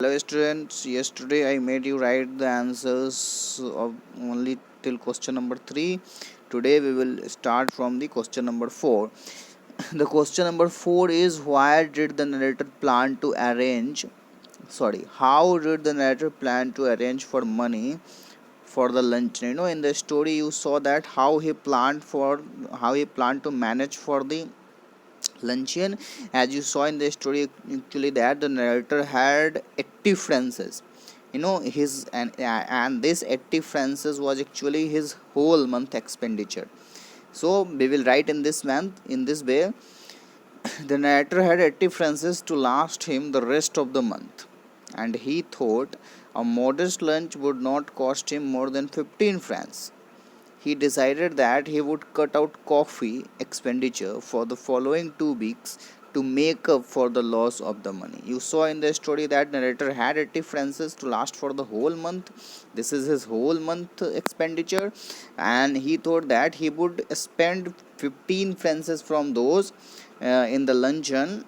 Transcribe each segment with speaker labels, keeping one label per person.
Speaker 1: Hello students, yesterday I made you write the answers of only till question number 3. Today we will start from the question number 4. The question number 4 is why did the narrator plan to arrange how did the narrator plan to arrange for money for the lunch? In the story you saw that how he planned to manage for the luncheon. As you saw in the story, actually that the narrator had 80 francs, his and this 80 francs was actually his whole month expenditure. So we will write in this way. The narrator had 80 francs to last him the rest of the month, and he thought a modest lunch would not cost him more than 15 francs. He decided that he would cut out coffee expenditure for the following 2 weeks to make up for the loss of the money. You saw in the story that narrator had 80 francs to last for the whole month. This is his whole month expenditure, and he thought that he would spend 15 francs from those in the luncheon,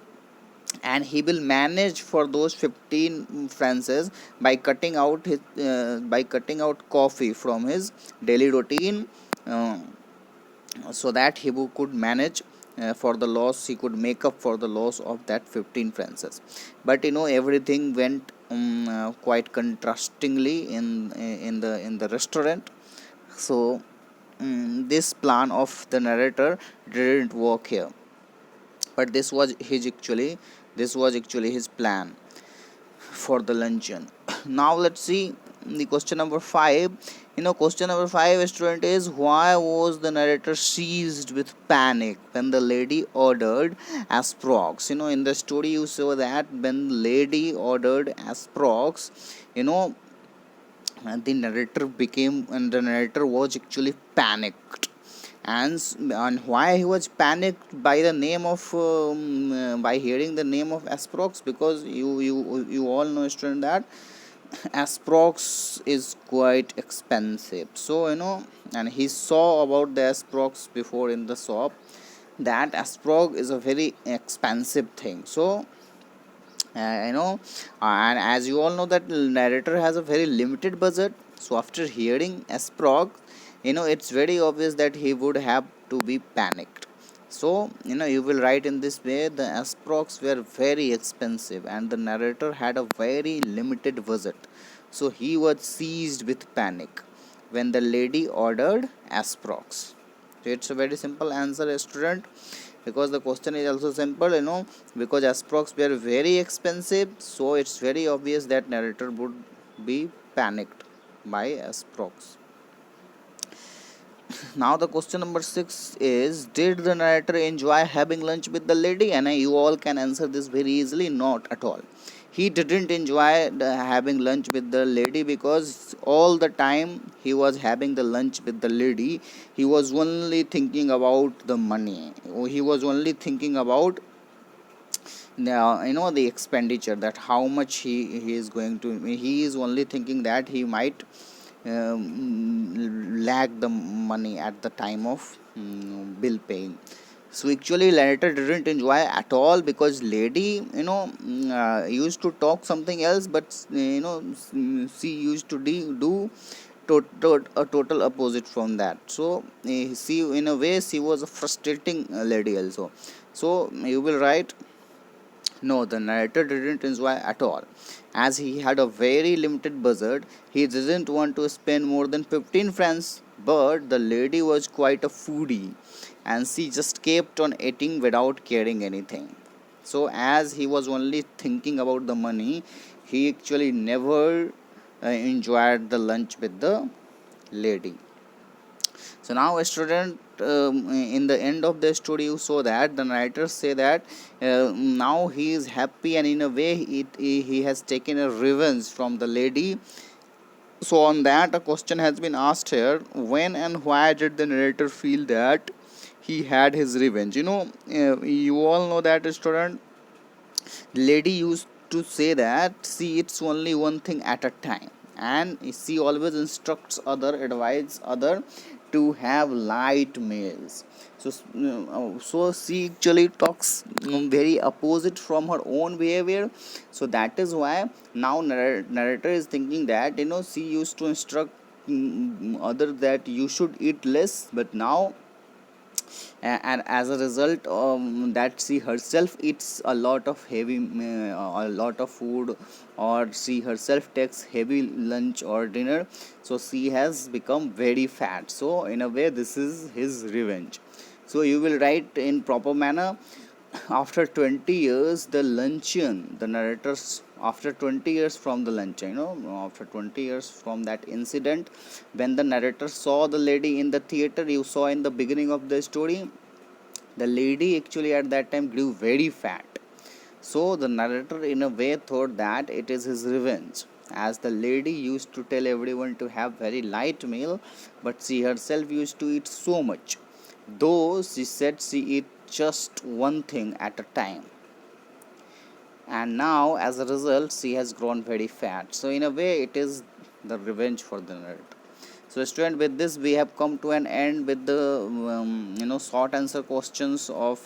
Speaker 1: and he will manage for those 15 francs by cutting out coffee from his daily routine, uh, so that could manage for the loss. He could make up for the loss of that 15 francs. But everything went quite contrastingly in the restaurant. So this plan of the narrator didn't work here, but this was actually his plan for the luncheon. Now let's see the question number 5. Question number 5, student, is why was the narrator seized with panic when the lady ordered asprox? In the story you saw that when the lady ordered asprox, you know the narrator was actually panicked. And why he was panicked by the name of by hearing the name of asprox? Because you all know, student, that asprox is quite expensive. So and he saw about the asprox before in the shop, that asprox is a very expensive thing. So and as you all know that narrator has a very limited budget. So after hearing asprox, it's very obvious that he would have to be panicked. So you will write in this way: the asprox were very expensive and the narrator had a very limited budget, so he was seized with panic when the lady ordered asprox. So it's a very simple answer, student, because the question is also simple, because asprox were very expensive, so it's very obvious that narrator would be panicked by asprox. Now the question number 6 is, did the narrator enjoy having lunch with the lady? And you all can answer this very easily: not at all. He didn't enjoy having lunch with the lady, because all the time he was having the lunch with the lady, he was only thinking about the money. He was only thinking about the expenditure, that how much he is going to. He is only thinking that he might lack the money at the time of bill paying. So actually narrator didn't enjoy at all, because lady used to talk something else, but she used to do a total opposite from that. So she, in a way, she was a frustrating lady also. So you will write, no, the narrator didn't enjoy at all. As he had a very limited budget, he didn't want to spend more than 15 francs. But the lady was quite a foodie, and she just kept on eating without caring anything. So, as he was only thinking about the money, he actually never enjoyed the lunch with the lady. So now, a student, in the end of the story, you saw that the narrator say that now he is happy, and in a way, he has taken a revenge from the lady. So on that, a question has been asked here: when and why did the narrator feel that he had his revenge? You all know that, student, lady used to say that, see, it's only one thing at a time, and she always instructs other, advise other to have light meals. So she actually talks very opposite from her own behavior. So that is why now narrator is thinking that she used to instruct other that you should eat less, but now and as a result that she herself eats a lot of heavy a lot of food, or she herself takes heavy lunch or dinner, so she has become very fat. So in a way this is his revenge. So you will write in proper manner. After 20 years the luncheon, the narrators, after 20 years from the luncheon, after 20 years from that incident, when the narrator saw the lady in the theater, you saw in the beginning of the story, the lady actually at that time grew very fat. So the narrator in a way thought that it is his revenge, as the lady used to tell everyone to have very light meal, but she herself used to eat so much, though she said she eat just one thing at a time. And now as a result she has grown very fat. So in a way it is the revenge for the narrator. So student, with this we have come to an end with the short answer questions of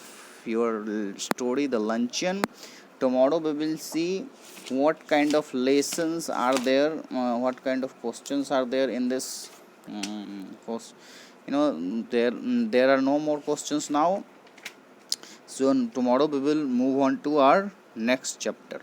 Speaker 1: your story, the luncheon. Tomorrow we will see what kind of lessons are there, what kind of questions are there in this course. There are no more questions now. So tomorrow we will move on to our next chapter.